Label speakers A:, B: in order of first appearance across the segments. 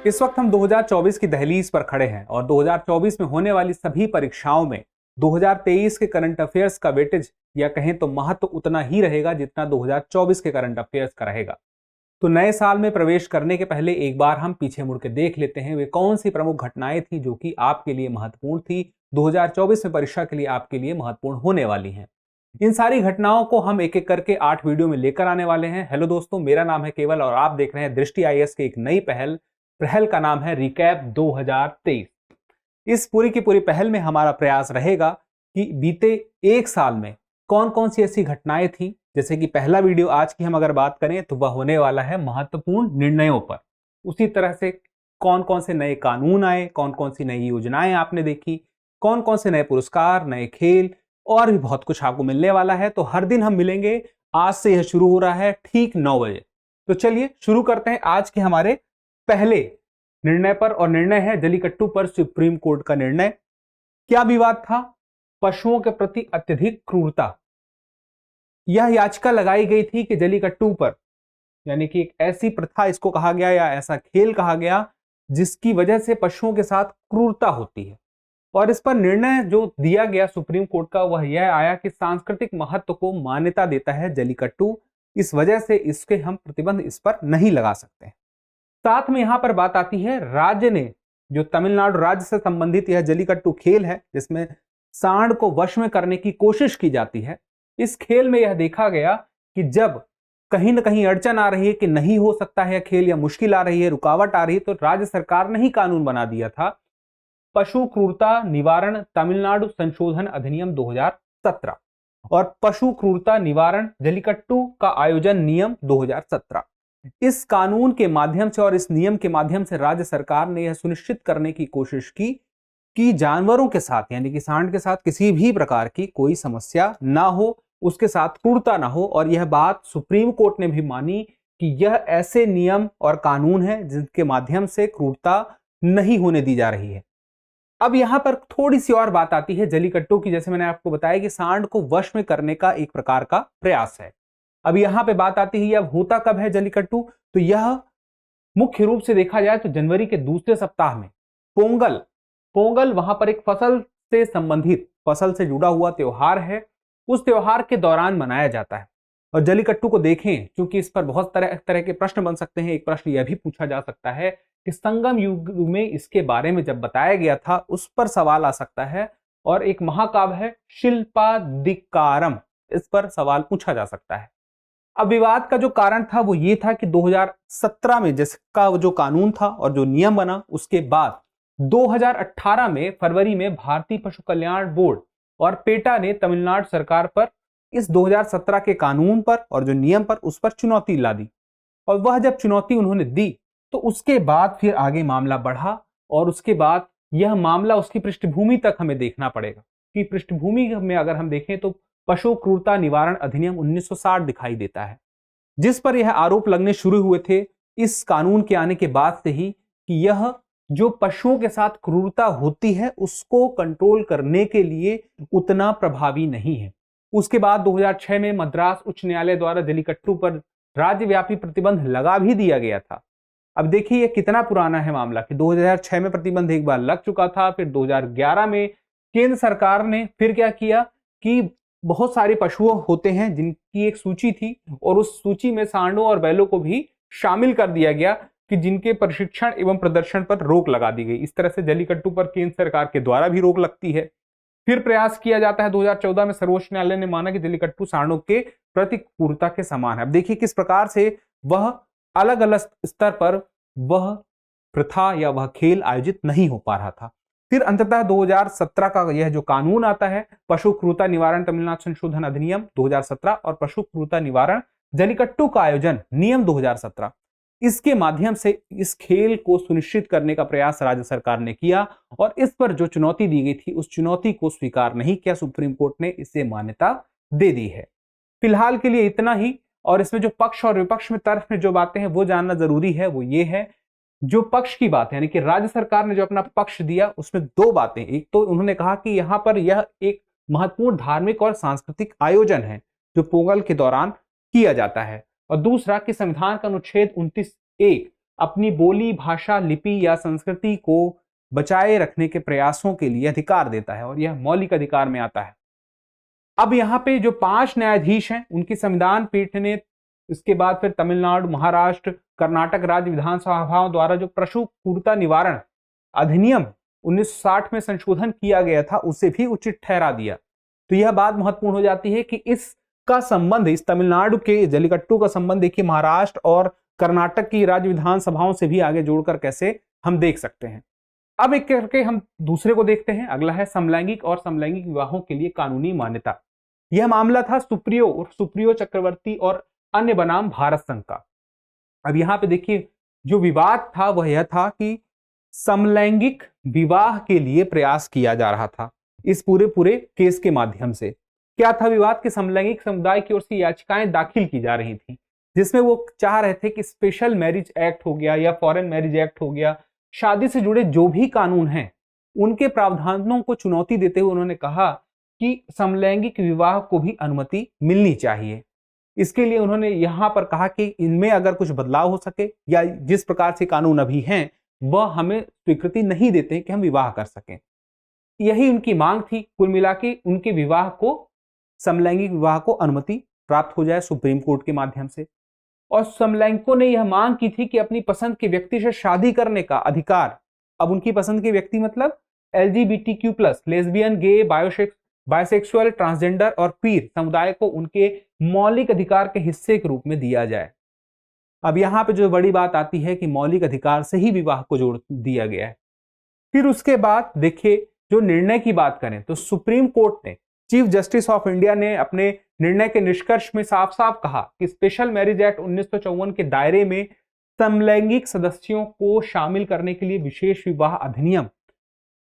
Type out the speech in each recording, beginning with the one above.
A: इस वक्त हम 2024 की दहलीज पर खड़े हैं और 2024 में होने वाली सभी परीक्षाओं में 2023 के करंट अफेयर्स का वेटेज या कहें तो महत्व उतना ही रहेगा जितना 2024 के करंट अफेयर्स का रहेगा। तो नए साल में प्रवेश करने के पहले एक बार हम पीछे मुड़ के देख लेते हैं वे कौन सी प्रमुख घटनाएं थी जो कि आपके लिए महत्वपूर्ण थी, 2024 में परीक्षा के लिए आपके लिए महत्वपूर्ण होने वाली हैं। इन सारी घटनाओं को हम एक एक करके 8 वीडियो में लेकर आने वाले हैं। हेलो दोस्तों, मेरा नाम है केवल और आप देख रहे हैं दृष्टि आईएएस की एक नई पहल का नाम है रिकैप 2023। इस पूरी की पूरी पहल में हमारा प्रयास रहेगा कि बीते एक साल में कौन कौन सी ऐसी घटनाएं थी। जैसे कि पहला वीडियो आज की हम अगर बात करें तो वह होने वाला है महत्वपूर्ण निर्णयों पर। उसी तरह से कौन कौन से नए कानून आए, कौन कौन सी नई योजनाएं आपने देखी, कौन कौन से नए पुरस्कार, नए खेल और भी बहुत कुछ आपको मिलने वाला है। तो हर दिन हम मिलेंगे। आज से यह शुरू हो रहा है ठीक 9 बजे। तो चलिए शुरू करते हैं आज के हमारे पहले निर्णय पर, और निर्णय है जल्लीकट्टू पर सुप्रीम कोर्ट का निर्णय। क्या विवाद था? पशुओं के प्रति अत्यधिक क्रूरता। यह याचिका लगाई गई थी कि जल्लीकट्टू पर, यानी कि एक ऐसी प्रथा इसको कहा गया या ऐसा खेल कहा गया जिसकी वजह से पशुओं के साथ क्रूरता होती है। और इस पर निर्णय जो दिया गया सुप्रीम कोर्ट का वह यह आया कि सांस्कृतिक महत्व को मान्यता देता है जल्लीकट्टू, इस वजह से इसके हम प्रतिबंध इस पर नहीं लगा सकते। साथ में यहां पर बात आती है राज्य ने, जो तमिलनाडु राज्य से संबंधित यह जल्लीकट्टू खेल है जिसमें सांड को वश में करने की कोशिश की जाती है। इस खेल में यह देखा गया कि जब कहीं ना कहीं अड़चन आ रही है कि नहीं हो सकता है खेल या मुश्किल आ रही है, रुकावट आ रही है, तो राज्य सरकार ने ही कानून बना दिया था पशु क्रूरता निवारण तमिलनाडु संशोधन अधिनियम 2017 और पशु क्रूरता निवारण जल्लीकट्टू का आयोजन नियम 2017। इस कानून के माध्यम से और इस नियम के माध्यम से राज्य सरकार ने यह सुनिश्चित करने की कोशिश की कि जानवरों के साथ, यानी कि सांड के साथ किसी भी प्रकार की कोई समस्या ना हो, उसके साथ क्रूरता ना हो। और यह बात सुप्रीम कोर्ट ने भी मानी कि यह ऐसे नियम और कानून है जिनके माध्यम से क्रूरता नहीं होने दी जा रही है। अब यहां पर थोड़ी सी और बात आती है जल्लीकट्टू की। जैसे मैंने आपको बताया कि सांड को वश में करने का एक प्रकार का प्रयास है। अब यहां पे बात आती है अब होता कब है जल्लीकट्टू, तो यह मुख्य रूप से देखा जाए तो जनवरी के दूसरे सप्ताह में पोंगल वहां पर एक फसल से संबंधित, फसल से जुड़ा हुआ त्योहार है, उस त्योहार के दौरान मनाया जाता है। और जल्लीकट्टू को देखें, क्योंकि इस पर बहुत तरह के प्रश्न बन सकते हैं। एक प्रश्न यह भी पूछा जा सकता है कि संगम युग में इसके बारे में जब बताया गया था उस पर सवाल आ सकता है। और एक महाकाव्य है शिल्पादिकारम, इस पर सवाल पूछा जा सकता है। अब विवाद का जो कारण था वो ये था कि 2017 में जिसका जो कानून था और जो नियम बना, उसके बाद 2018 में फरवरी में भारतीय पशु कल्याण बोर्ड और पेटा ने तमिलनाडु सरकार पर इस 2017 के कानून पर और जो नियम पर उस पर चुनौती ला दी। और वह जब चुनौती उन्होंने दी तो उसके बाद फिर आगे मामला बढ़ा और उसके बाद यह मामला उसकी पृष्ठभूमि तक हमें देखना पड़ेगा कि पृष्ठभूमि में अगर हम देखें तो पशु क्रूरता निवारण अधिनियम 1960 दिखाई देता है, जिस पर यह आरोप लगने शुरू हुए थे इस कानून के आने के बाद से ही कि यह जो पशुओं के साथ क्रूरता होती है उसको कंट्रोल करने के लिए उतना प्रभावी नहीं है। उसके बाद 2006 में मद्रास उच्च न्यायालय द्वारा जल्लीकट्टू पर राज्यव्यापी प्रतिबंध लगा भी दिया गया था। अब देखिए यह कितना पुराना है मामला कि 2006 में प्रतिबंध एक बार लग चुका था, फिर 2011 में केंद्र सरकार ने फिर क्या किया कि बहुत सारे पशु होते हैं जिनकी एक सूची थी और उस सूची में सांडों और बैलों को भी शामिल कर दिया गया कि जिनके प्रशिक्षण एवं प्रदर्शन पर रोक लगा दी गई। इस तरह से जल्लीकट्टू पर केंद्र सरकार के द्वारा भी रोक लगती है। फिर प्रयास किया जाता है 2014 में सर्वोच्च न्यायालय ने माना कि जल्लीकट्टू सांडों के प्रति क्रूरता के समान है। अब देखिए किस प्रकार से वह अलग अलग स्तर पर वह प्रथा या वह खेल आयोजित नहीं हो पा रहा था। फिर अंततः 2017 का यह जो कानून आता है पशु क्रूरता निवारण तमिलनाडु संशोधन अधिनियम 2017 और पशु क्रूरता निवारण जल्लीकट्टू का आयोजन नियम 2017, इसके माध्यम से इस खेल को सुनिश्चित करने का प्रयास राज्य सरकार ने किया और इस पर जो चुनौती दी गई थी उस चुनौती को स्वीकार नहीं किया। सुप्रीम कोर्ट ने इसे मान्यता दे दी है। फिलहाल के लिए इतना ही। और इसमें जो पक्ष और विपक्ष में तर्क में जो बातें हैं वो जानना जरूरी है। वो ये है, जो पक्ष की बात है यानी कि राज्य सरकार ने जो अपना पक्ष दिया उसमें दो बातें। एक तो उन्होंने कहा कि यहां पर यह एक महत्वपूर्ण धार्मिक और सांस्कृतिक आयोजन है जो पोंगल के दौरान किया जाता है, और दूसरा कि संविधान का अनुच्छेद 29(1) अपनी बोली, भाषा, लिपि या संस्कृति को बचाए रखने के प्रयासों के लिए अधिकार देता है और यह मौलिक अधिकार में आता है। अब यहाँ पे जो 5 न्यायाधीश हैं उनकी संविधान पीठ ने इसके बाद फिर तमिलनाडु, महाराष्ट्र, कर्नाटक राज्य विधानसभाओं द्वारा जो पशु क्रूरता निवारण अधिनियम 1960 में संशोधन किया गया था उसे भी उचित ठहरा दिया। तो यह बात महत्वपूर्ण हो जाती है कि इसका संबंध, इस तमिलनाडु के जल्लीकट्टू का संबंध देखिए महाराष्ट्र और कर्नाटक की राज्य विधानसभाओं से भी आगे जोड़कर कैसे हम देख सकते हैं। अब एक करके हम दूसरे को देखते हैं। अगला है समलैंगिक और समलैंगिक विवाहों के लिए कानूनी मान्यता। यह मामला था सुप्रियो चक्रवर्ती और अन्य बनाम भारत संघ का। अब यहां पे देखिए जो विवाद था वह यह था कि समलैंगिक विवाह के लिए प्रयास किया जा रहा था इस पूरे केस के माध्यम से। क्या था विवाद? कि समलैंगिक समुदाय की ओर से याचिकाएं दाखिल की जा रही थी जिसमें वो चाह रहे थे कि स्पेशल मैरिज एक्ट हो गया या फॉरेन मैरिज एक्ट हो गया, शादी से जुड़े जो भी कानून हैं उनके प्रावधानों को चुनौती देते हुए उन्होंने कहा कि समलैंगिक विवाह को भी अनुमति मिलनी चाहिए। इसके लिए उन्होंने यहां पर कहा कि इनमें अगर कुछ बदलाव हो सके या जिस प्रकार से कानून अभी हैं वह हमें स्वीकृति नहीं देते कि हम विवाह कर सकें। यही उनकी मांग थी। कुल मिला के उनके विवाह को, समलैंगिक विवाह को अनुमति प्राप्त हो जाए सुप्रीम कोर्ट के माध्यम से। और समलैंगिकों ने यह मांग की थी कि अपनी पसंद के व्यक्ति से शादी करने का अधिकार, अब उनकी पसंद के व्यक्ति मतलब LGBTQ+, लेस्बियन, गे, बायोसेक्सुअल, ट्रांसजेंडर और क्वीर समुदाय को उनके मौलिक अधिकार के हिस्से के रूप में दिया जाए। अब यहां पे जो बड़ी बात आती है कि मौलिक अधिकार से ही विवाह को जोड़ दिया गया है। फिर उसके बाद देखिए जो निर्णय की बात करें तो सुप्रीम कोर्ट ने, चीफ जस्टिस ऑफ इंडिया ने अपने निर्णय के निष्कर्ष में साफ साफ कहा कि स्पेशल मैरिज एक्ट 1954 के दायरे में समलैंगिक सदस्यों को शामिल करने के लिए विशेष विवाह अधिनियम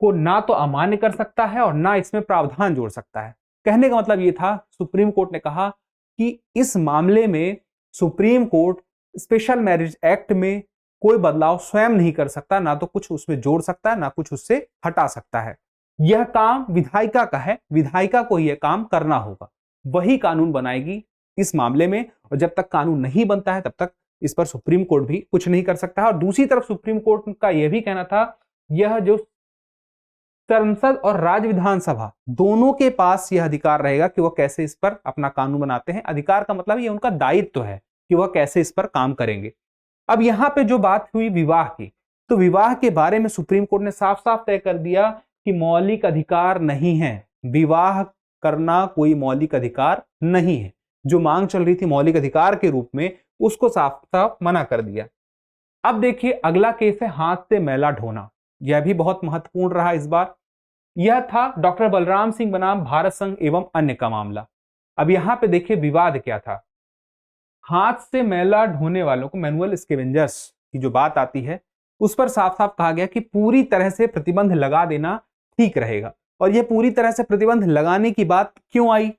A: को ना तो अमान्य कर सकता है और ना इसमें प्रावधान जोड़ सकता है। कहने का मतलब ये था, सुप्रीम कोर्ट ने कहा कि इस मामले में supreme court special marriage act में कोई बदलाव स्वयं नहीं कर सकता, ना तो कुछ उसमें जोड़ सकता है ना कुछ उससे हटा सकता है। यह काम विधायिका का है, विधायिका को यह काम करना होगा, वही कानून बनाएगी इस मामले में। और जब तक कानून नहीं बनता है तब तक इस पर सुप्रीम कोर्ट भी कुछ नहीं कर सकता है। और दूसरी तरफ सुप्रीम कोर्ट का यह भी कहना था, यह जो संसद और राज्य विधानसभा दोनों के पास यह अधिकार रहेगा कि वह कैसे इस पर अपना कानून बनाते हैं। अधिकार का मतलब ये उनका दायित्व है कि वह कैसे इस पर काम करेंगे। अब यहां पे जो बात हुई विवाह की, तो विवाह के बारे में सुप्रीम कोर्ट ने साफ साफ तय कर दिया कि मौलिक अधिकार नहीं है, विवाह करना कोई मौलिक अधिकार नहीं है। जो मांग चल रही थी मौलिक अधिकार के रूप में, उसको साफ साफ मना कर दिया। अब देखिए अगला केस है हाथ से मैला ढोना। यह भी बहुत महत्वपूर्ण रहा इस बार। यह था डॉक्टर बलराम सिंह बनाम भारत संघ एवं अन्य का मामला। अब यहां पे देखिए विवाद क्या था। हाथ से मैला ढोने वालों को, मैनुअल स्कैवेंजर्स की जो बात आती है उस पर साफ साफ कहा गया कि पूरी तरह से प्रतिबंध लगा देना ठीक रहेगा। और यह पूरी तरह से प्रतिबंध लगाने की बात क्यों आई,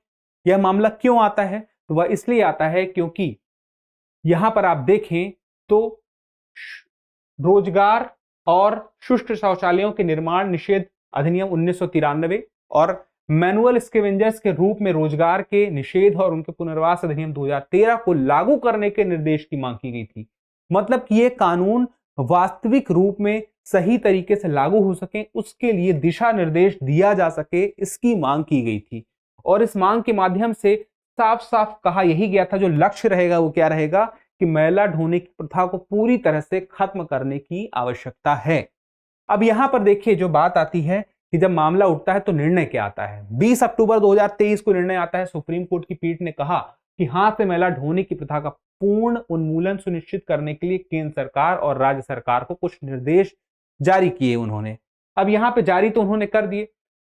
A: यह मामला क्यों आता है? तो वह इसलिए आता है क्योंकि यहां पर आप देखें तो रोजगार और शुष्क शौचालयों के निर्माण निषेध अधिनियम 1993 और मैनुअल स्कैवेंजर्स के रूप में रोजगार के निषेध और उनके पुनर्वास अधिनियम 2013 को लागू करने के निर्देश की मांग की गई थी। मतलब कि ये कानून वास्तविक रूप में सही तरीके से लागू हो सके, उसके लिए दिशा निर्देश दिया जा सके, इसकी मांग की गई थी। और इस मांग के माध्यम से साफ साफ कहा यही गया था, जो लक्ष्य रहेगा वो क्या रहेगा कि मैला ढोने की प्रथा को पूरी तरह से खत्म करने की आवश्यकता है। अब यहां पर देखिए जो बात आती है कि जब मामला उठता है तो निर्णय क्या आता है। 20 अक्टूबर 2023 को निर्णय आता है। सुप्रीम कोर्ट की पीठ ने कहा कि हाथ से मैला ढोने की प्रथा का पूर्ण उन्मूलन सुनिश्चित करने के लिए केंद्र सरकार और राज्य सरकार को कुछ निर्देश जारी किए उन्होंने। अब यहां पे जारी तो उन्होंने कर दिए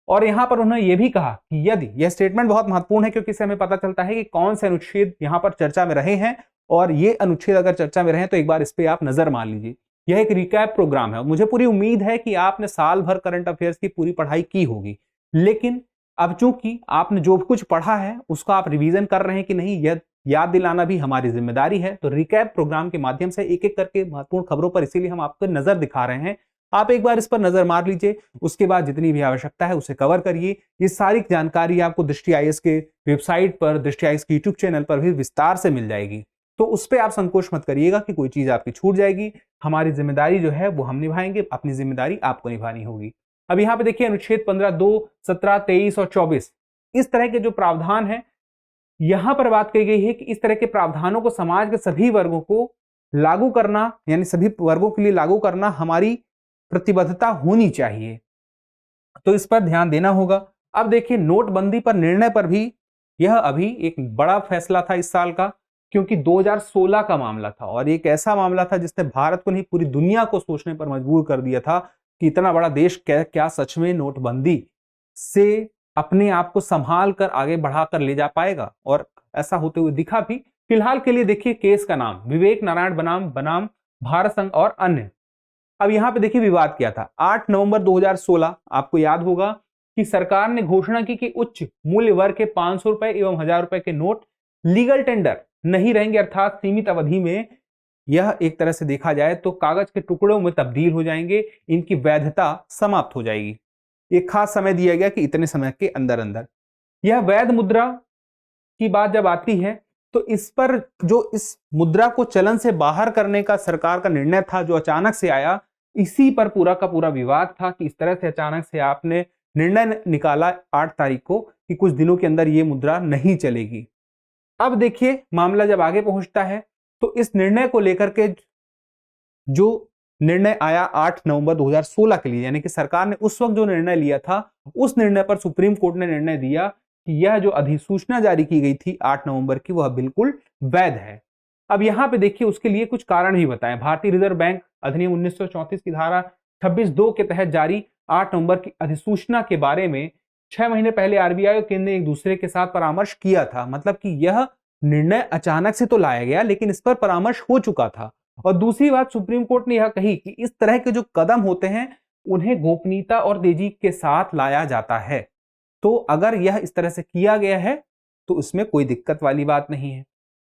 A: और यहां पर उन्होंने यह भी कहा कि यदि, यह स्टेटमेंट बहुत महत्वपूर्ण है क्योंकि इससे हमें पता चलता है कि कौन से अनुच्छेद यहां पर चर्चा में रहे हैं, और ये अनुच्छेद अगर चर्चा में रहे तो एक बार इस पे आप नजर मार लीजिए। यह एक रिकैप प्रोग्राम है। मुझे पूरी उम्मीद है कि आपने साल भर करंट अफेयर्स की पूरी पढ़ाई की होगी, लेकिन अब चूंकि आपने जो कुछ पढ़ा है उसका आप रिवीजन कर रहे हैं कि नहीं, यह याद दिलाना भी हमारी जिम्मेदारी है। तो रिकैप प्रोग्राम के माध्यम से एक एक करके महत्वपूर्ण खबरों पर इसीलिए हम आपको नजर दिखा रहे हैं। आप एक बार इस पर नजर मार लीजिए, उसके बाद जितनी भी आवश्यकता है उसे कवर करिए। ये सारी जानकारी आपको दृष्टि IAS के वेबसाइट पर, दृष्टि IAS के यूट्यूब चैनल पर भी विस्तार से मिल जाएगी। तो उस पर आप संकोच मत करिएगा कि कोई चीज आपकी छूट जाएगी। हमारी जिम्मेदारी जो है वो हम निभाएंगे, अपनी जिम्मेदारी आपको निभानी होगी। अब यहाँ पे देखिए अनुच्छेद 15(2), 17, 23 और 24 इस तरह के जो प्रावधान है, यहां पर बात कही गई है कि इस तरह के प्रावधानों को समाज के सभी वर्गों को लागू करना, यानी सभी वर्गों के लिए लागू करना हमारी प्रतिबद्धता होनी चाहिए, तो इस पर ध्यान देना होगा। अब देखिए नोटबंदी पर निर्णय पर भी यह अभी एक बड़ा फैसला था इस साल का, क्योंकि 2016 का मामला था और एक ऐसा मामला था जिसने भारत को नहीं पूरी दुनिया को सोचने पर मजबूर कर दिया था कि इतना बड़ा देश क्या सच में नोटबंदी से अपने आप को संभाल कर आगे बढ़ाकर ले जा पाएगा, और ऐसा होते हुए दिखा भी। फिलहाल के लिए देखिए केस का नाम विवेक नारायण बनाम भारत संघ और अन्य। अब यहां पे देखिए विवाद क्या था। 8 नवंबर 2016 आपको याद होगा कि सरकार ने घोषणा की कि उच्च मूल्य वर्ग के 500 रुपए एवं 1000 रुपए के नोट लीगल टेंडर नहीं रहेंगे, अर्थात सीमित अवधि में यह एक तरह से देखा जाए तो कागज के टुकड़ों में तब्दील हो जाएंगे, इनकी वैधता समाप्त हो जाएगी। एक खास समय दिया गया कि इतने समय के अंदर अंदर। यह वैध मुद्रा की बात जब आती है तो इस पर जो इस मुद्रा को चलन से बाहर करने का सरकार का निर्णय था जो अचानक से आया, इसी पर पूरा का पूरा विवाद था कि इस तरह से अचानक से आपने निर्णय निकाला 8 तारीख को कि कुछ दिनों के अंदर ये मुद्रा नहीं चलेगी। अब देखिए मामला जब आगे पहुंचता है तो इस निर्णय को लेकर के जो निर्णय आया 8 नवंबर 2016 के लिए, यानी कि सरकार ने उस वक्त जो निर्णय लिया था उस निर्णय पर सुप्रीम कोर्ट ने निर्णय दिया कि यह जो अधिसूचना जारी की गई थी 8 नवंबर की वह बिल्कुल वैध है। अब यहां पे देखिए उसके लिए कुछ कारण ही बताएं। भारतीय रिजर्व बैंक अधिनियम 1934 की धारा 26(2) के तहत जारी 8 नवंबर की अधिसूचना के बारे में 6 महीने पहले आरबीआई और केंद्र ने एक दूसरे के साथ परामर्श किया था। मतलब कि यह निर्णय अचानक से तो लाया गया लेकिन इस पर परामर्श हो चुका था। और दूसरी बात सुप्रीम कोर्ट ने यह कही कि इस तरह के जो कदम होते हैं उन्हें गोपनीयता और तेजी के साथ लाया जाता है, तो अगर यह इस तरह से किया गया है तो इसमें कोई दिक्कत वाली बात नहीं है।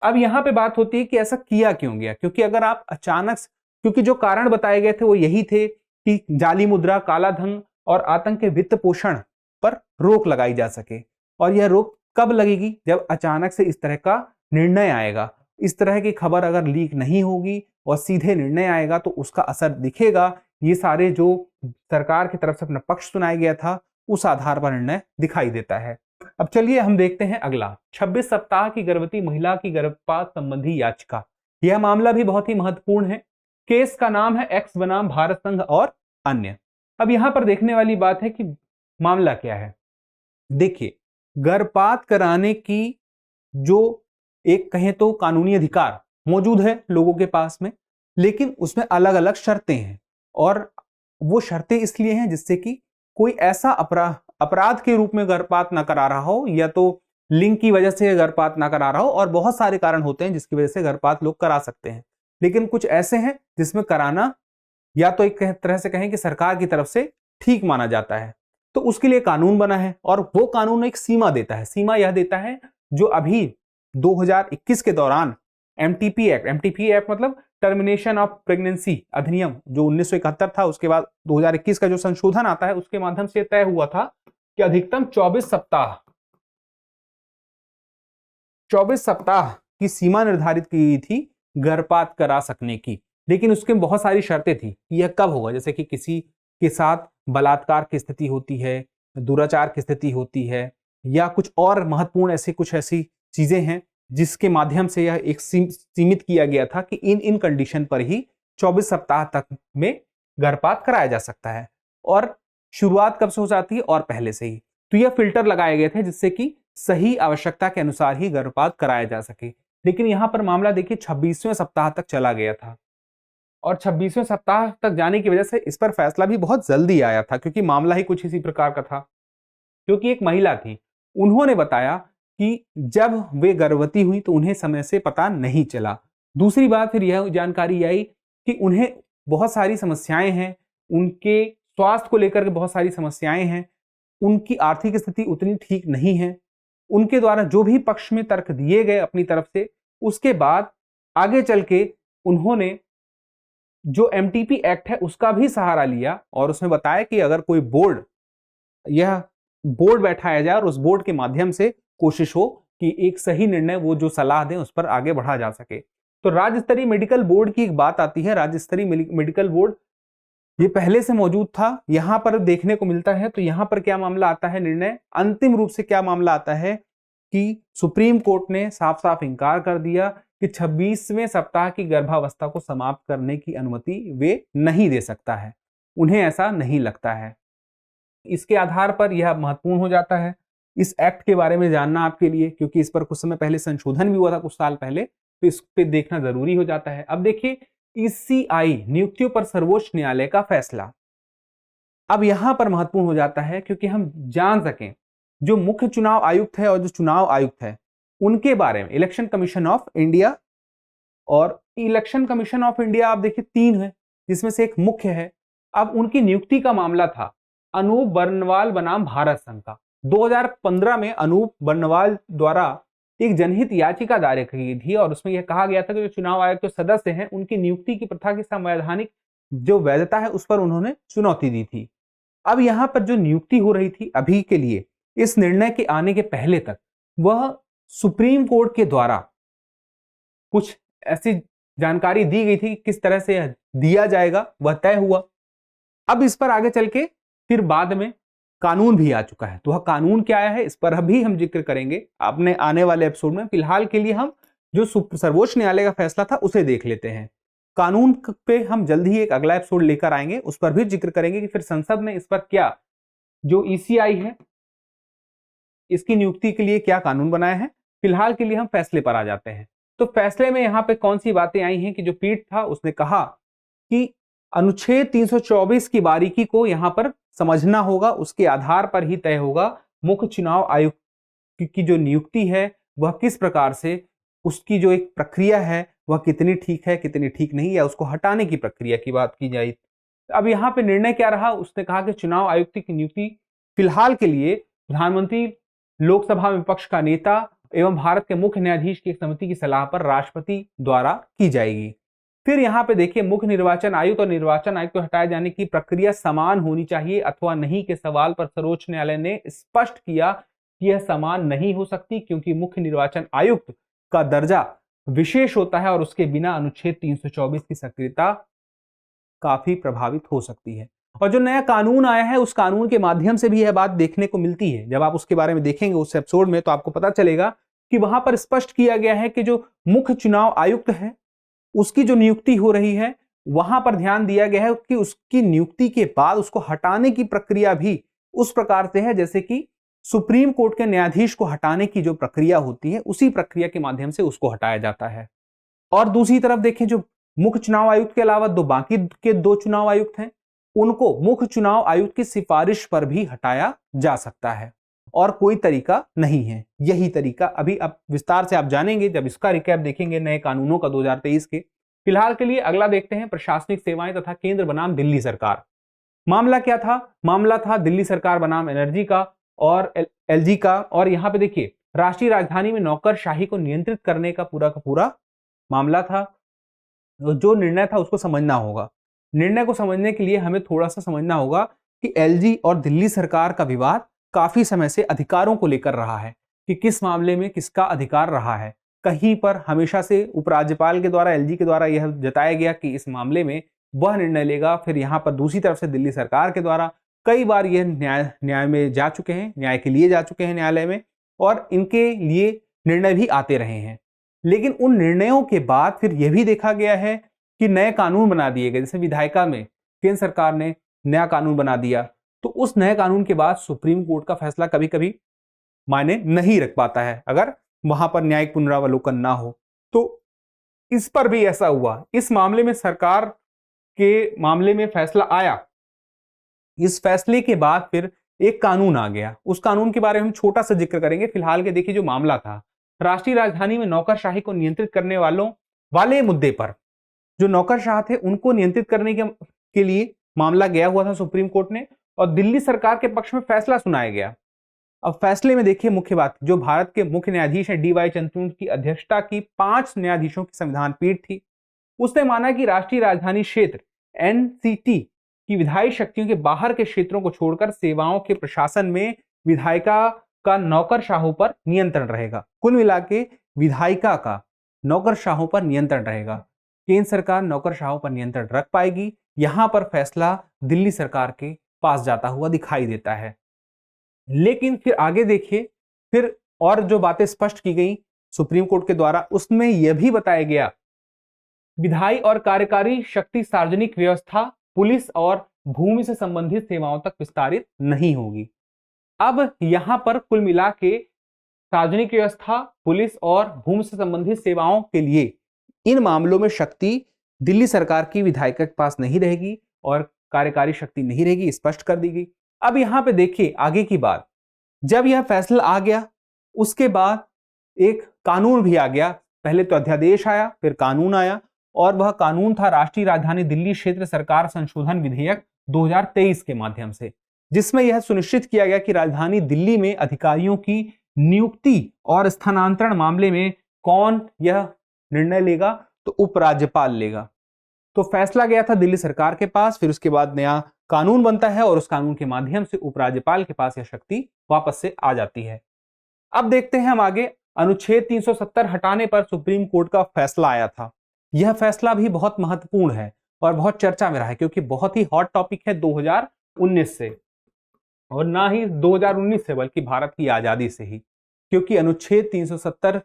A: अब यहां पे बात होती है कि ऐसा किया क्यों गया, क्योंकि अगर आप अचानक, क्योंकि जो कारण बताए गए थे वो यही थे कि जाली मुद्रा, काला धन और आतंक के वित्त पोषण पर रोक लगाई जा सके। और यह रोक कब लगेगी? जब अचानक से इस तरह का निर्णय आएगा। इस तरह की खबर अगर लीक नहीं होगी और सीधे निर्णय आएगा तो उसका असर दिखेगा। ये सारे जो सरकार की तरफ से अपना पक्ष सुनाया गया था उस आधार पर निर्णय दिखाई देता है। अब चलिए हम देखते हैं अगला, 26 सप्ताह की गर्भवती महिला की गर्भपात संबंधी याचिका। यह मामला भी बहुत ही महत्वपूर्ण है। केस का नाम है एक्स बनाम भारत संघ और अन्य। अब यहां पर देखने वाली बात है कि मामला क्या है। देखिए गर्भपात कराने की जो एक कहें तो कानूनी अधिकार मौजूद है लोगों के पास में, लेकिन उसमें अलग अलग शर्तें हैं। और वो शर्तें इसलिए हैं जिससे कि कोई ऐसा अपराध के रूप में गर्भपात ना करा रहा हो, या तो लिंग की वजह से गर्भपात ना करा रहा हो, और बहुत सारे कारण होते हैं जिसकी वजह से गर्भपात लोग करा सकते हैं। लेकिन कुछ ऐसे हैं जिसमें कराना या तो एक तरह से कहें कि सरकार की तरफ से ठीक माना जाता है, तो उसके लिए कानून बना है। और वो कानून एक सीमा देता है। सीमा यह देता है जो अभी 2021 के दौरान एमटीपी एक्ट मतलब टर्मिनेशन ऑफ प्रेगनेंसी अधिनियम जो 1971 था, उसके बाद 2021 का जो संशोधन आता है उसके माध्यम से तय हुआ था कि अधिकतम 24 सप्ताह की सीमा निर्धारित की गई थी गर्भपात करा सकने की। लेकिन उसके बहुत सारी शर्तें थी कि यह कब होगा, जैसे कि किसी के साथ बलात्कार की स्थिति होती है, दुराचार की स्थिति होती है, या कुछ और महत्वपूर्ण ऐसी चीजें हैं जिसके माध्यम से यह एक सीमित किया गया था कि इन कंडीशन पर ही 24 सप्ताह तक में गर्भपात कराया जा सकता है। और शुरुआत कब से हो जाती है? और पहले से ही। तो यह फिल्टर लगाए गए थे जिससे कि सही आवश्यकता के अनुसार ही गर्भपात कराया जा सके। लेकिन यहां पर मामला देखिए 26वें सप्ताह तक चला गया था, और 26वें सप्ताह तक जाने की वजह से इस पर फैसला भी बहुत जल्दी आया था, क्योंकि मामला ही कुछ इसी प्रकार का था। क्योंकि एक महिला थी, उन्होंने बताया कि जब वे गर्भवती हुई तो उन्हें समय से पता नहीं चला। दूसरी बात फिर यह जानकारी आई कि उन्हें बहुत सारी समस्याएं हैं, उनके स्वास्थ्य को लेकर के बहुत सारी समस्याएं हैं, उनकी आर्थिक स्थिति उतनी ठीक नहीं है। उनके द्वारा जो भी पक्ष में तर्क दिए गए अपनी तरफ से, उसके बाद आगे चल के उन्होंने जो एमटीपी एक्ट है उसका भी सहारा लिया और उसमें बताया कि अगर कोई बोर्ड बैठाया जाए और उस बोर्ड के माध्यम से कोशिश हो कि एक सही निर्णय वो जो सलाह दें उस पर आगे बढ़ा जा सके। तो राज्य स्तरीय मेडिकल बोर्ड की एक बात आती है। राज्य स्तरीय मेडिकल बोर्ड ये पहले से मौजूद था, यहां पर देखने को मिलता है। तो यहां पर क्या मामला आता है, निर्णय अंतिम रूप से क्या मामला आता है कि सुप्रीम कोर्ट ने साफ साफ इंकार कर दिया कि 26वें सप्ताह की गर्भावस्था को समाप्त करने की अनुमति वे नहीं दे सकता है, उन्हें ऐसा नहीं लगता है। इसके आधार पर यह महत्वपूर्ण हो जाता है इस एक्ट के बारे में जानना आपके लिए, क्योंकि इस पर कुछ समय पहले संशोधन भी हुआ था, कुछ साल पहले, तो इस पे देखना जरूरी हो जाता है। अब देखिए ईसीआई नियुक्तियों पर सर्वोच्च न्यायालय का फैसला अब यहां पर महत्वपूर्ण हो जाता है, क्योंकि हम जान सकें जो मुख्य चुनाव आयुक्त है और जो चुनाव आयुक्त है उनके बारे में। इलेक्शन कमीशन ऑफ इंडिया, और इलेक्शन कमीशन ऑफ इंडिया आप देखिए 3 है, जिसमें से एक मुख्य है। अब उनकी नियुक्ति का मामला था अनूप बर्नवाल बनाम भारत संघ का। 2015 में अनूप बर्नवाल द्वारा एक जनहित याचिका दायर की गई थी और उसमें यह कहा गया था कि जो चुनाव आयोग के सदस्य हैं उनकी नियुक्ति की प्रथा की संवैधानिक जो वैधता है उस पर उन्होंने चुनौती दी थी। अब यहां पर जो नियुक्ति हो रही थी अभी के लिए, इस निर्णय के आने के पहले तक, वह सुप्रीम कोर्ट के द्वारा कुछ ऐसी जानकारी दी गई थी कि किस तरह से दिया जाएगा वह तय हुआ। अब इस पर आगे चल के फिर बाद में कानून भी आ चुका है, तो वह कानून क्या आया है इस पर अभी हम जिक्र करेंगे अपने आने वाले एपिसोड में। फिलहाल के लिए हम जो सर्वोच्च न्यायालय का फैसला था उसे देख लेते हैं। कानून पे हम जल्द ही एक अगला एपिसोड लेकर आएंगे, उस पर भी जिक्र करेंगे कि फिर संसद ने इस पर क्या, जो ईसीआई है इसकी नियुक्ति के लिए क्या कानून बनाया है। फिलहाल के लिए हम फैसले पर आ जाते हैं। तो फैसले में यहां पे कौन सी बातें आई हैं कि जो पीठ था उसने कहा कि अनुच्छेद 324 की बारीकी को यहां पर समझना होगा, उसके आधार पर ही तय होगा मुख्य चुनाव आयुक्त की जो नियुक्ति है वह किस प्रकार से, उसकी जो एक प्रक्रिया है वह कितनी ठीक है कितनी ठीक नहीं, या उसको हटाने की प्रक्रिया की बात की जाए। अब यहाँ पे निर्णय क्या रहा, उसने कहा कि चुनाव आयुक्त की नियुक्ति फिलहाल के लिए प्रधानमंत्री, लोकसभा में विपक्ष का नेता एवं भारत के मुख्य न्यायाधीश की एक समिति की सलाह पर राष्ट्रपति द्वारा की जाएगी। फिर यहाँ पे देखिए मुख्य निर्वाचन आयुक्त और निर्वाचन आयुक्त को हटाए जाने की प्रक्रिया समान होनी चाहिए अथवा नहीं के सवाल पर सर्वोच्च न्यायालय ने स्पष्ट किया कि यह समान नहीं हो सकती, क्योंकि मुख्य निर्वाचन आयुक्त का दर्जा विशेष होता है और उसके बिना अनुच्छेद 324 की सक्रियता काफी प्रभावित हो सकती है। और जो नया कानून आया है उस कानून के माध्यम से भी यह बात देखने को मिलती है। जब आप उसके बारे में देखेंगे उस एपिसोड में तो आपको पता चलेगा कि वहां पर स्पष्ट किया गया है कि जो मुख्य चुनाव आयुक्त है उसकी जो नियुक्ति हो रही है वहां पर ध्यान दिया गया है कि उसकी नियुक्ति के बाद उसको हटाने की प्रक्रिया भी उस प्रकार से है जैसे कि सुप्रीम कोर्ट के न्यायाधीश को हटाने की जो प्रक्रिया होती है उसी प्रक्रिया के माध्यम से उसको हटाया जाता है। और दूसरी तरफ देखें जो मुख्य चुनाव आयुक्त के अलावा बाकी के 2 चुनाव आयुक्त हैं उनको मुख्य चुनाव आयुक्त की सिफारिश पर भी हटाया जा सकता है और कोई तरीका नहीं है। यही तरीका अभी अब विस्तार से आप जानेंगे जब इसका रिकैप देखेंगे नए कानूनों का 2023 के। फिलहाल के लिए अगला देखते हैं प्रशासनिक सेवाएं तथा केंद्र बनाम दिल्ली सरकार। मामला क्या था, मामला था दिल्ली सरकार बनाम एनर्जी का और एलजी का। और यहां पे देखिए राष्ट्रीय राजधानी में नौकरशाही को नियंत्रित करने का पूरा मामला था। जो निर्णय था उसको समझना होगा। निर्णय को समझने के लिए हमें थोड़ा सा समझना होगा कि एलजी और दिल्ली सरकार का विवाद काफी समय से अधिकारों को लेकर रहा है कि किस मामले में किसका अधिकार रहा है। कहीं पर हमेशा से उपराज्यपाल के द्वारा एलजी के द्वारा यह जताया गया कि इस मामले में वह निर्णय लेगा, फिर यहाँ पर दूसरी तरफ से दिल्ली सरकार के द्वारा कई बार यह न्याय में जा चुके हैं, न्याय के लिए जा चुके हैं न्यायालय में, और इनके लिए निर्णय भी आते रहे हैं। लेकिन उन निर्णयों के बाद फिर यह भी देखा गया है कि नए कानून बना दिए गए। जैसे विधायिका में केंद्र सरकार ने नया कानून बना दिया, तो उस नए कानून के बाद सुप्रीम कोर्ट का फैसला कभी कभी मायने नहीं रख पाता है अगर वहां पर न्यायिक पुनरावलोकन ना हो। तो इस पर भी ऐसा हुआ। इस मामले में सरकार के मामले में फैसला आया, इस फैसले के बाद फिर एक कानून आ गया। उस कानून के बारे में हम छोटा सा जिक्र करेंगे। फिलहाल के देखिए जो मामला था राष्ट्रीय राजधानी में नौकरशाही को नियंत्रित करने वाले मुद्दे पर, जो नौकरशाह थे उनको नियंत्रित करने के लिए मामला गया हुआ था सुप्रीम कोर्ट ने और दिल्ली सरकार के पक्ष में फैसला सुनाया गया। अब फैसले में देखिए मुख्य बात, जो भारत के मुख्य न्यायाधीश हैं डीवाई चंद्रचूड़ की अध्यक्षता की 5 न्यायाधीशों की संविधान पीठ थी। उसने माना कि राष्ट्रीय राजधानी क्षेत्र एनसीटी की विधायी शक्तियों के बाहर के क्षेत्रों को छोड़कर सेवाओं के प्रशासन में विधायिका का नौकरशाहों पर नियंत्रण रहेगा। कुल मिला के विधायिका का नौकरशाहों पर नियंत्रण रहेगा। केंद्र सरकार नौकरशाहों पर नियंत्रण रख पाएगी। यहां पर फैसला दिल्ली सरकार के पास जाता हुआ दिखाई देता है। लेकिन फिर आगे देखिए, फिर और जो बातें स्पष्ट की गई सुप्रीम कोर्ट के द्वारा, उसमें यह भी बताया गया विधायी और कार्यकारी शक्ति सार्वजनिक व्यवस्था, पुलिस और भूमि से संबंधित सेवाओं तक विस्तारित नहीं होगी। अब यहां पर कुल मिला के सार्वजनिक व्यवस्था, पुलिस और भूमि से संबंधित सेवाओं के लिए इन मामलों में शक्ति दिल्ली सरकार की विधायिका के पास नहीं रहेगी और कार्यकारी शक्ति नहीं रहेगी, स्पष्ट कर दी गई। अब यहां पे देखिए आगे की बात, जब यह फैसला आ गया उसके बाद एक कानून भी आ गया। पहले तो अध्यादेश आया, फिर कानून आया, और वह कानून था राष्ट्रीय राजधानी दिल्ली क्षेत्र सरकार संशोधन विधेयक 2023 के माध्यम से, जिसमें यह सुनिश्चित किया गया कि राजधानी दिल्ली में अधिकारियों की नियुक्ति और स्थानांतरण मामले में कौन यह निर्णय लेगा, तो उपराज्यपाल लेगा। तो फैसला गया था दिल्ली सरकार के पास, फिर उसके बाद नया कानून बनता है और उस कानून के माध्यम से उपराज्यपाल के पास यह शक्ति वापस से आ जाती है। अब देखते हैं हम आगे, अनुच्छेद 370 हटाने पर सुप्रीम कोर्ट का फैसला आया था। यह फैसला भी बहुत महत्वपूर्ण है और बहुत चर्चा में रहा है, क्योंकि बहुत ही हॉट टॉपिक है 2019 से, और ना ही 2019 से बल्कि भारत की आजादी से ही, क्योंकि अनुच्छेद 370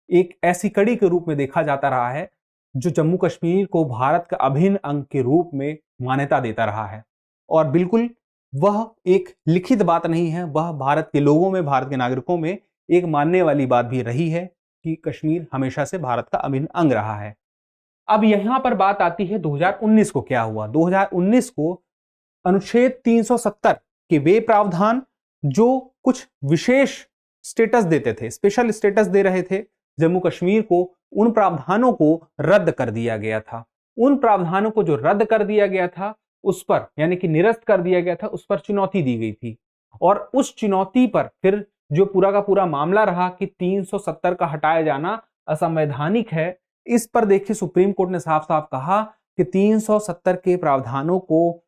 A: एक ऐसी कड़ी के रूप में देखा जाता रहा है जो जम्मू कश्मीर को भारत का अभिन्न अंग के रूप में मान्यता देता रहा है। और बिल्कुल वह एक लिखित बात नहीं है, वह भारत के लोगों में, भारत के नागरिकों में एक मानने वाली बात भी रही है कि कश्मीर हमेशा से भारत का अभिन्न अंग रहा है। अब यहां पर बात आती है 2019 को क्या हुआ। 2019 को अनुच्छेद 370 के वे प्रावधान जो कुछ विशेष स्टेटस देते थे, स्पेशल स्टेटस दे रहे थे जम्मू कश्मीर को, उन प्रावधानों को रद्द कर दिया गया था। उन प्रावधानों को जो रद्द कर दिया गया था उस पर, यानी कि निरस्त कर दिया गया था, उस पर चुनौती दी गई थी। और उस चुनौती पर फिर जो पूरा का पूरा मामला रहा कि 370 का हटाया जाना असंवैधानिक है, इस पर देखिए सुप्रीम कोर्ट ने साफ साफ कहा कि 370 के प्रावधानों को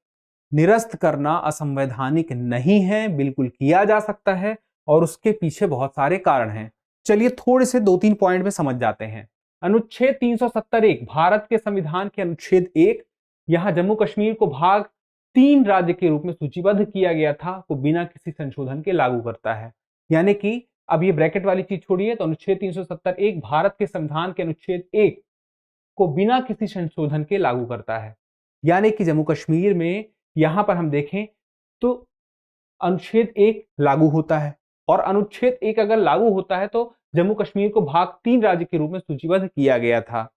A: निरस्त करना असंवैधानिक नहीं है, बिल्कुल किया जा सकता है, और उसके पीछे बहुत सारे कारण हैं। चलिए थोड़े से 2-3 पॉइंट में समझ जाते हैं। अनुच्छेद 370(1) भारत के संविधान के अनुच्छेद 1, यहां जम्मू कश्मीर को भाग 3 राज्य के रूप में सूचीबद्ध किया गया था, को बिना किसी संशोधन के लागू करता है। यानी कि अब ये ब्रैकेट वाली चीज छोड़िए, तो अनुच्छेद 370(1) भारत के संविधान के अनुच्छेद 1 को बिना किसी संशोधन के लागू करता है। यानी कि जम्मू कश्मीर में यहां पर हम देखें तो अनुच्छेद 1 लागू होता है, और अनुच्छेद 1 अगर लागू होता है तो जम्मू कश्मीर को भाग 3 राज्य के रूप में सूचीबद्ध किया गया था।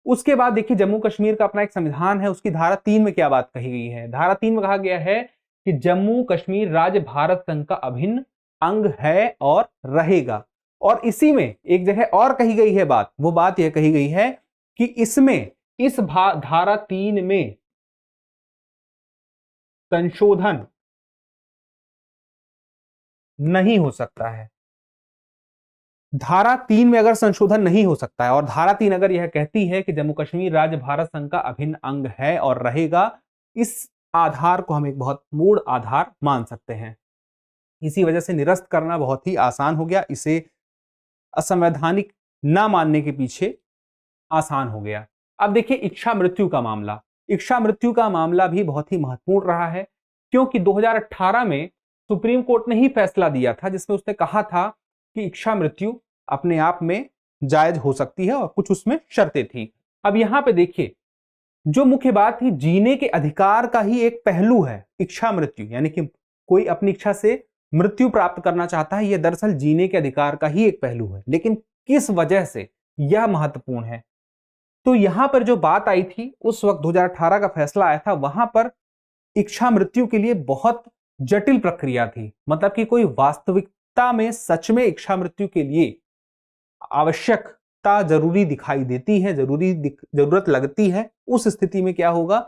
A: उसके बाद देखिए जम्मू कश्मीर का अपना एक संविधान है, उसकी धारा 3 में क्या बात कही गई है। धारा 3 में कहा गया है कि जम्मू कश्मीर राज्य भारत संघ का अभिन्न अंग है और रहेगा। और इसी में एक जगह और कही गई है बात, वो बात यह कही गई है कि इसमें इस धारा 3 में संशोधन नहीं हो सकता है। धारा 3 में अगर संशोधन नहीं हो सकता है, और धारा 3 अगर यह कहती है कि जम्मू कश्मीर राज्य भारत संघ का अभिन्न अंग है और रहेगा, इस आधार को हम एक बहुत मूल आधार मान सकते हैं। इसी वजह से निरस्त करना बहुत ही आसान हो गया, इसे असंवैधानिक ना मानने के पीछे आसान हो गया। अब देखिए इच्छा मृत्यु का मामला। इच्छा मृत्यु का मामला भी बहुत ही महत्वपूर्ण रहा है, क्योंकि 2018 में सुप्रीम कोर्ट ने ही फैसला दिया था जिसमें उसने कहा था कि इच्छा मृत्यु अपने आप में जायज हो सकती है और कुछ उसमें शर्तें थी। अब यहां पे देखिए जो मुख्य बात थी, जीने के अधिकार का ही एक पहलू है इच्छा मृत्यु, यानी कि कोई अपनी इच्छा से मृत्यु प्राप्त करना चाहता है, यह दरअसल जीने के अधिकार का ही एक पहलू है। लेकिन किस वजह से यह महत्वपूर्ण है, तो यहां पर जो बात आई थी उस वक्त 2018 का फैसला आया था, वहां पर इच्छा मृत्यु के लिए बहुत जटिल प्रक्रिया थी। मतलब कि कोई वास्तविकता में सच में इच्छा मृत्यु के लिए आवश्यकता जरूरी दिखाई देती है, जरूरत लगती है, उस स्थिति में क्या होगा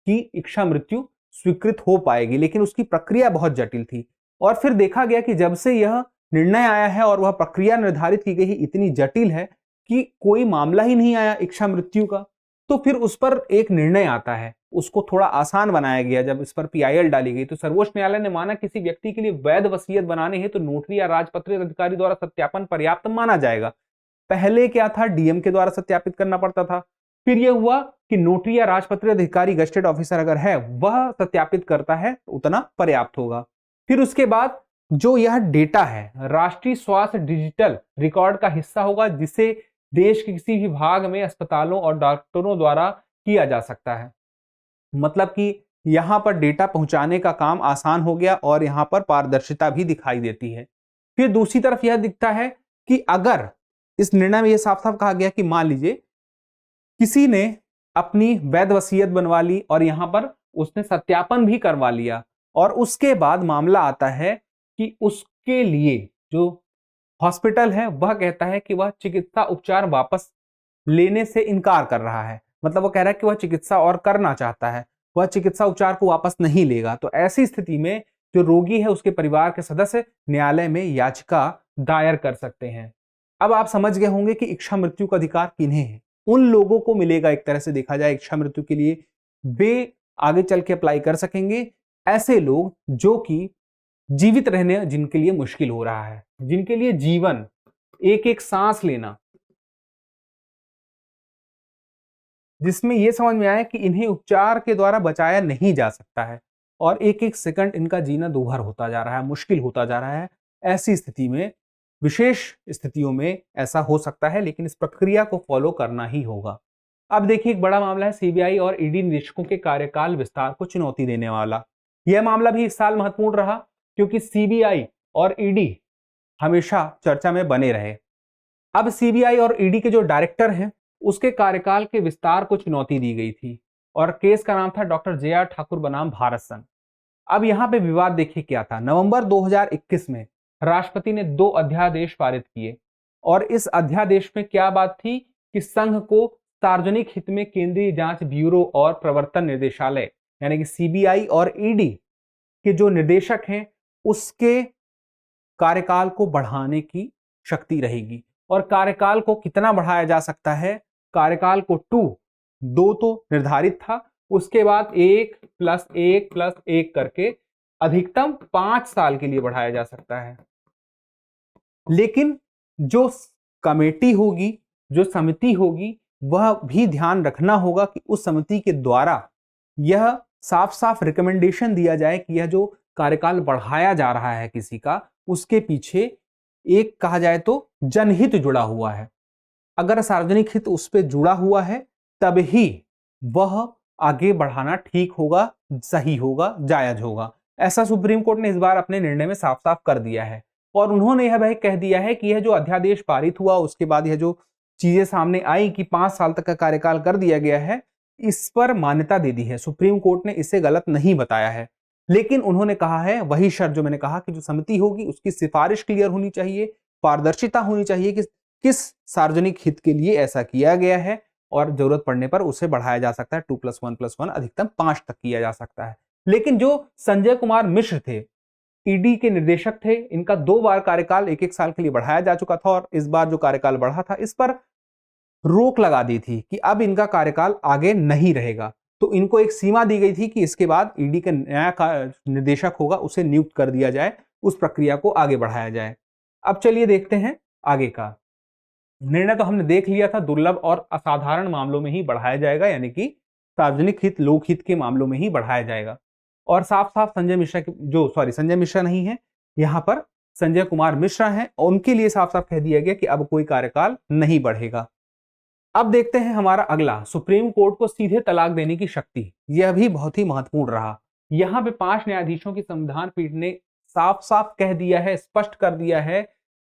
A: कि इच्छा मृत्यु स्वीकृत हो पाएगी, लेकिन उसकी प्रक्रिया बहुत जटिल थी। और फिर देखा गया कि जब से यह निर्णय आया है और वह प्रक्रिया निर्धारित की गई इतनी जटिल है कि कोई मामला ही नहीं आया इच्छा मृत्यु का, तो फिर उस पर एक निर्णय आता है, उसको थोड़ा आसान बनाया गया। जब इस पर PIL डाली गई तो सर्वोच्च न्यायालय ने माना किसी व्यक्ति के लिए वैध वसीयत बनाने हेतु तो नोटरी या राजपत्रित अधिकारी द्वारा सत्यापन पर्याप्त माना जाएगा। पहले क्या था, डीएम के द्वारा सत्यापित करना पड़ता था। फिर यह हुआ कि नोटरी या राजपत्रित अधिकारी गजेटेड ऑफिसर अगर है वह सत्यापित करता है तो उतना पर्याप्त होगा। फिर उसके बाद जो यह डेटा है राष्ट्रीय स्वास्थ्य डिजिटल रिकॉर्ड का हिस्सा होगा, जिसे देश के किसी भी भाग में अस्पतालों और डॉक्टरों द्वारा किया जा सकता है। मतलब कि यहां पर डेटा पहुंचाने का काम आसान हो गया और यहां पर पारदर्शिता भी दिखाई देती है। फिर दूसरी तरफ यह दिखता है कि अगर इस निर्णय में यह साफ साफ कहा गया कि मान लीजिए किसी ने अपनी वैध वसीयत बनवा ली और यहां पर उसने सत्यापन भी करवा लिया और उसके बाद मामला आता है कि उसके लिए जो हॉस्पिटल है वह कहता है कि वह चिकित्सा उपचार वापस लेने से इनकार कर रहा है, मतलब वो कह रहा है कि वह चिकित्सा और करना चाहता है, वह चिकित्सा उपचार को वापस नहीं लेगा। तो ऐसी स्थिति में जो रोगी है उसके परिवार के सदस्य न्यायालय में याचिका दायर कर सकते हैं। अब आप समझ गए होंगे कि इच्छा मृत्यु का अधिकार किन्हें है। उन लोगों को मिलेगा, एक तरह से देखा जाए इच्छा मृत्यु के लिए वे आगे चल के अप्लाई कर सकेंगे। ऐसे लोग जो कि जीवित रहने जिनके लिए मुश्किल हो रहा है, जिनके लिए जीवन एक एक सांस लेना, जिसमें यह समझ में आया कि इन्हें उपचार के द्वारा बचाया नहीं जा सकता है और एक एक सेकंड इनका जीना दूभर होता जा रहा है, मुश्किल होता जा रहा है। ऐसी स्थिति में, विशेष स्थितियों में ऐसा हो सकता है, लेकिन इस प्रक्रिया को फॉलो करना ही होगा। अब देखिए एक बड़ा मामला है सीबीआई और ईडी निदेशकों के कार्यकाल विस्तार को चुनौती देने वाला। यह मामला भी इस साल महत्वपूर्ण रहा क्योंकि सीबीआई और ईडी हमेशा चर्चा में बने रहे। अब सीबीआई और ईडी के जो डायरेक्टर हैं उसके कार्यकाल के विस्तार को चुनौती दी गई थी और केस का नाम था डॉक्टर जे.आर. ठाकुर बनाम भारत संघ। अब यहां पे विवाद देखिए क्या था। नवंबर 2021 में राष्ट्रपति ने 2 अध्यादेश पारित किए और इस अध्यादेश में क्या बात थी कि संघ को सार्वजनिक हित में केंद्रीय जांच ब्यूरो और प्रवर्तन निदेशालय यानी कि सीबीआई और ईडी के जो निदेशक हैं उसके कार्यकाल को बढ़ाने की शक्ति रहेगी। और कार्यकाल को कितना बढ़ाया जा सकता है? कार्यकाल को 2 तो निर्धारित था, उसके बाद 1 + 1 + 1 करके अधिकतम 5 साल के लिए बढ़ाया जा सकता है। लेकिन जो कमेटी होगी, जो समिति होगी, वह भी ध्यान रखना होगा कि उस समिति के द्वारा यह साफ साफ रिकमेंडेशन दिया जाए कि यह जो कार्यकाल बढ़ाया जा रहा है किसी का, उसके पीछे एक कहा जाए तो जनहित जुड़ा हुआ है। अगर सार्वजनिक हित उस पर जुड़ा हुआ है तब ही वह आगे बढ़ाना ठीक होगा, सही होगा, जायज होगा। ऐसा सुप्रीम कोर्ट ने इस बार अपने निर्णय में साफ साफ कर दिया है और उन्होंने यह भी कह दिया है कि यह जो अध्यादेश पारित हुआ उसके बाद यह जो चीजें सामने आई कि 5 साल तक का कार्यकाल कर दिया गया है, इस पर मान्यता दे दी है। सुप्रीम कोर्ट ने इसे गलत नहीं बताया है, लेकिन उन्होंने कहा है वही शर्त जो मैंने कहा कि जो समिति होगी उसकी सिफारिश क्लियर होनी चाहिए, पारदर्शिता होनी चाहिए कि किस सार्वजनिक हित के लिए ऐसा किया गया है और जरूरत पड़ने पर उसे बढ़ाया जा सकता है। 2 + 1 + 1 अधिकतम 5 तक किया जा सकता है। लेकिन जो संजय कुमार मिश्र थे, ईडी के निर्देशक थे, इनका 2 बार कार्यकाल 1-1 साल के लिए बढ़ाया जा चुका था और इस बार जो कार्यकाल बढ़ा था इस पर रोक लगा दी थी कि अब इनका कार्यकाल आगे नहीं रहेगा। तो इनको एक सीमा दी गई थी कि इसके बाद ईडी का नया निदेशक होगा उसे नियुक्त कर दिया जाए, उस प्रक्रिया को आगे बढ़ाया जाए। अब चलिए देखते हैं आगे का निर्णय। तो हमने देख लिया था दुर्लभ और असाधारण मामलों में ही बढ़ाया जाएगा, यानी कि सार्वजनिक हित, लोकहित के मामलों में ही बढ़ाया जाएगा। और साफ साफ संजय मिश्रा नहीं है, यहां पर संजय कुमार मिश्रा है, उनके लिए साफ साफ कह दिया गया कि अब कोई कार्यकाल नहीं बढ़ेगा। अब देखते हैं हमारा अगला, सुप्रीम कोर्ट को सीधे तलाक देने की शक्ति। यह भी बहुत ही महत्वपूर्ण रहा। यहां पे 5 न्यायाधीशों की संविधान पीठ ने साफ साफ कह दिया है, स्पष्ट कर दिया है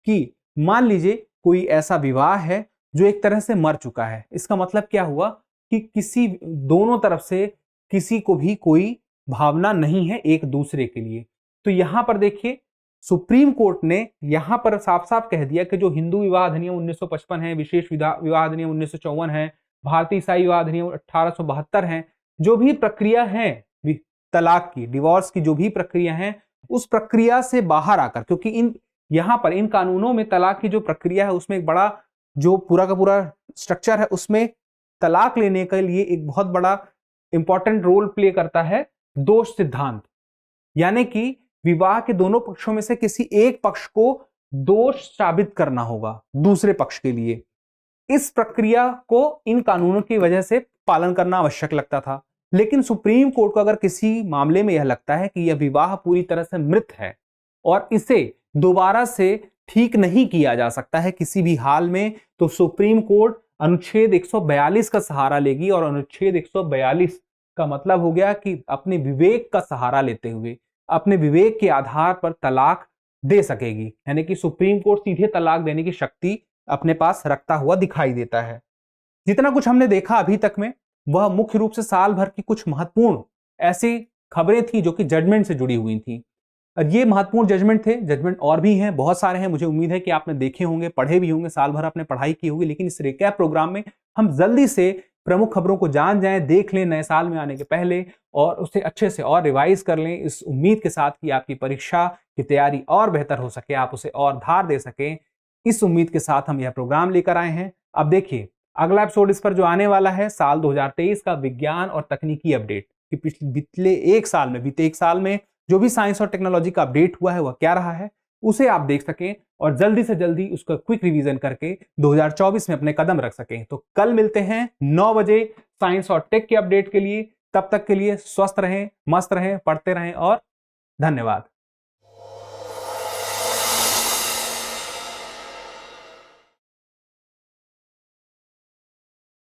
A: कि मान लीजिए कोई ऐसा विवाह है जो एक तरह से मर चुका है। इसका मतलब क्या हुआ कि किसी दोनों तरफ से किसी को भी कोई भावना नहीं है एक दूसरे के लिए। तो यहां पर देखिए सुप्रीम कोर्ट ने यहां पर साफ साफ कह दिया कि जो हिंदू विवाह अधिनियम 1955 है, विशेष विवाह अधिनियम 1954 है, भारतीय ईसाई विवाह अधिनियम 1872 है, जो भी प्रक्रिया है तलाक की, डिवोर्स की जो भी प्रक्रिया है, उस प्रक्रिया से बाहर आकर, क्योंकि यहां पर इन कानूनों में तलाक की जो प्रक्रिया है उसमें एक बड़ा जो पूरा का पूरा स्ट्रक्चर है, उसमें तलाक लेने के लिए एक बहुत बड़ा इंपॉर्टेंट रोल प्ले करता है दोष सिद्धांत। यानी कि विवाह के दोनों पक्षों में से किसी एक पक्ष को दोष साबित करना होगा दूसरे पक्ष के लिए। इस प्रक्रिया को इन कानूनों की वजह से पालन करना आवश्यक लगता था। लेकिन सुप्रीम कोर्ट को अगर किसी मामले में यह लगता है कि यह विवाह पूरी तरह से मृत है और इसे दोबारा से ठीक नहीं किया जा सकता है किसी भी हाल में, तो सुप्रीम कोर्ट अनुच्छेद 142 का सहारा लेगी। और अनुच्छेद 142 का मतलब हो गया कि अपने विवेक का सहारा लेते हुए अपने विवेक के आधार पर तलाक दे सकेगी। यानी कि सुप्रीम कोर्ट सीधे तलाक देने की शक्ति अपने पास रखता हुआ दिखाई देता है। जितना कुछ हमने देखा अभी तक में वह मुख्य रूप से साल भर की कुछ महत्वपूर्ण ऐसी खबरें थी जो कि जजमेंट से जुड़ी हुई थी। ये महत्वपूर्ण जजमेंट थे, जजमेंट और भी हैं, बहुत सारे हैं। मुझे उम्मीद है कि आपने देखे होंगे, पढ़े भी होंगे, साल भर आपने पढ़ाई की होगी। लेकिन इस रिकैप प्रोग्राम में हम जल्दी से प्रमुख खबरों को जान जाएं, देख लें नए साल में आने के पहले, और उसे अच्छे से और रिवाइज कर लें, इस उम्मीद के साथ कि आपकी परीक्षा की तैयारी और बेहतर हो सके, आप उसे और धार दे सकें। इस उम्मीद के साथ हम यह प्रोग्राम लेकर आए हैं। अब देखिए अगला एपिसोड इस पर जो आने वाला है, साल 2023 का विज्ञान और तकनीकी अपडेट कि बीते एक साल में जो भी साइंस और टेक्नोलॉजी का अपडेट हुआ है वह क्या रहा है, उसे आप देख सकें और जल्दी से जल्दी उसका क्विक रिवीजन करके 2024 में अपने कदम रख सकें। तो कल मिलते हैं 9 बजे साइंस और टेक के अपडेट के लिए। तब तक के लिए स्वस्थ रहें, मस्त रहें, पढ़ते रहें और धन्यवाद।